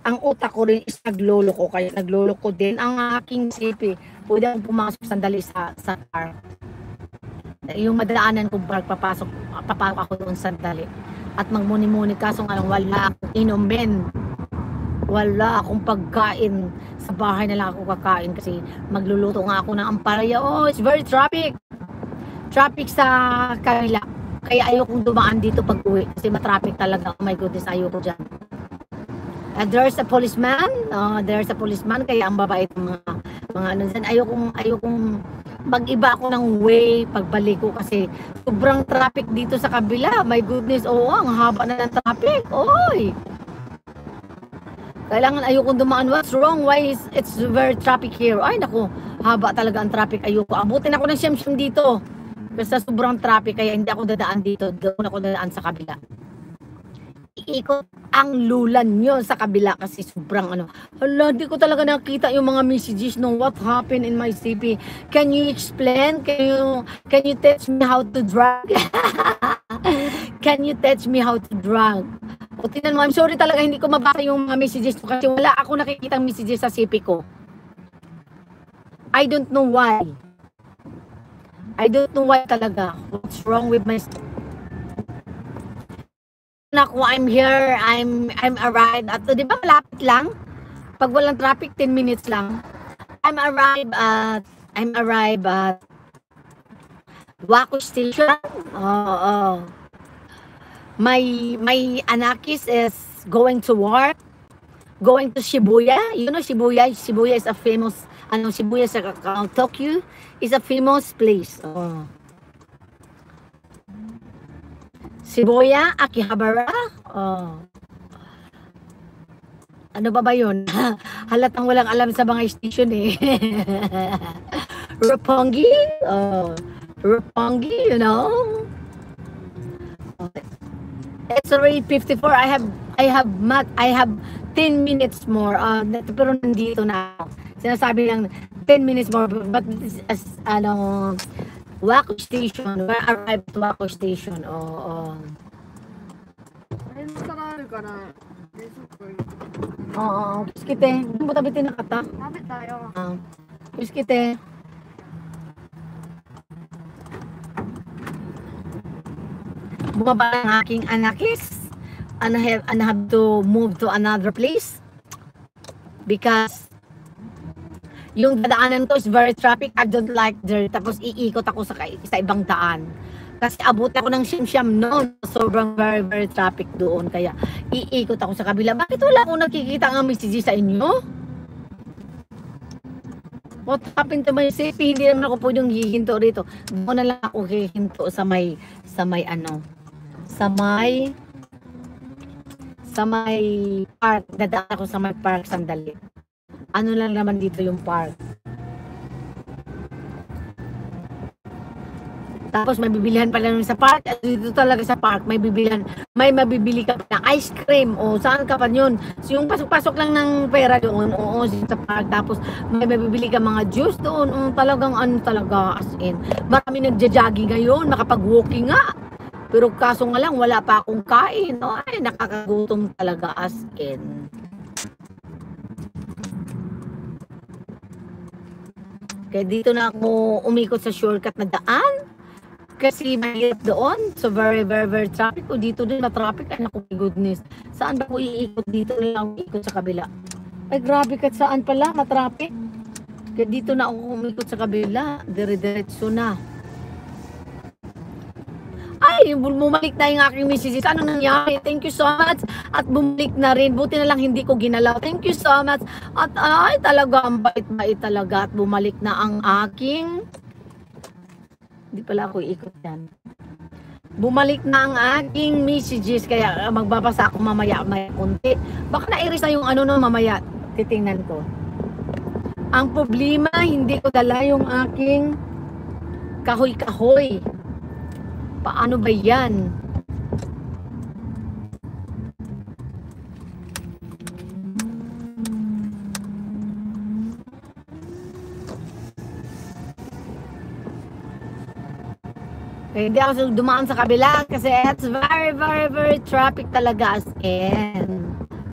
ang utak ko rin is nagloloko, kaya nagloloko din ang aking CP. Pwede akong pumasok sandali sa park. Yung madaanan kong park, papasok ako doon sandali. At magmuni-muni, kaso nga lang wala akong inumin. Wala akong pagkain. Sa bahay na lang ako kakain kasi magluluto nga ako ng ampalaya. Oh, it's very traffic. Traffic sa kabila. Kaya ayokong dumaan dito pag uwi kasi matraffic talaga. Oh my goodness, ayoko dyan. There's a policeman. There's a policeman. Kaya ang babait ng mga ano dyan. Ayokong mag-iba ako ng way pagbalik ko kasi sobrang traffic dito sa kabila. My goodness, ang haba na ng traffic. Oy! Kailangan ayokong dumaan. What's wrong? Why is it's very traffic here? Ay, naku, haba talaga ang traffic. Ayoko. Abutin ako ng siyam-siyam dito. Kasi sobrang traffic, kaya hindi ako dadaan dito. Doon ako dadaan sa kabila. Iikot ang lulan nyo sa kabila kasi sobrang ano. Hala, di ko talaga nakita yung mga messages no what happened in my CP. Can you explain? Can you teach me how to drag? Can you teach me how to drag? O tinan mo, I'm sorry talaga hindi ko mabasa yung mga messages ko kasi wala ako nakikita messages sa CP ko. I don't know why. I don't know why talaga. What's wrong with my... Naku, I'm here. I'm arrived at... Di ba malapit lang? Pag walang traffic, 10 minutes lang. I'm arrived at Waco Station. My Anakis is going to work. Going to Shibuya. You know Shibuya? Shibuya is a famous... Shibuya sa Tokyo is a famous place. Shibuya, Akihabara. Ano ba yun? Halatang walang alam sa mga station eh. Roppongi. Roppongi, you know. It's already 54. I have 10 minutes more. Pero nandito na ako. Sinasabi lang 10 minutes more, but this is Waco Station. Where arrived at Waco Station. Kiskite. Doon mo tabitin na kata. Kapit tayo. Kiskite. Bumaba ang aking Anakis. And I have to move to another place. Because yung dadaanan ko is very traffic. I don't like there. Tapos iikot ako sa ibang daan. Kasi abot ako ng siyam-siyam noon. Sobrang very, very traffic doon. Kaya iikot ako sa kabila. Bakit wala akong nakikita ang message sa inyo? What happened to my CP? Hindi naman ako pwedeng hihinto rito. Doon na lang ako hihinto sa may park. Dadaan ako sa may park sandali. Ano lang naman dito yung park. Tapos may bibilihan pa lang sa park. Dito talaga sa park, may bibilihan. May mabibili ka pa ng ice cream. Saan ka pa yun? So, yung pasok-pasok lang ng pera doon. Sa park. Tapos may mabibili ka mga juice doon. Talagang talaga as in. Marami nagja-jogging ngayon. Makapag-walking nga. Pero kaso nga lang, wala pa akong kain. Ay, nakakagutom talaga as in. Kaya dito na ako umikot sa shortcut na daan. Kasi mahirap doon. So very, very, very traffic. O dito din na-traffic. Ay, naku, goodness. Saan ba ko iikot? Dito na lang iikot sa kabila. Ay, grabe ka. Saan pala? Na-traffic. Kaya dito na ako umikot sa kabila. Dire-diretso na. Ay, bumalik na yung aking messages. Ano nangyari? Thank you so much. At bumalik na rin. Buti na lang hindi ko ginalaw. Thank you so much. At ay, talaga, ang bait-bait talaga. At bumalik na ang aking... Hindi pala ako iikot yan. Bumalik na ang aking messages. Kaya magbabasa ako mamaya kunti. Baka na-iris na yung mamaya. Titingnan ko. Ang problema, hindi ko dala yung aking kahoy-kahoy. Paano ba yan? Hindi ako dumaan sa kabila kasi it's very, very, very traffic talaga as in.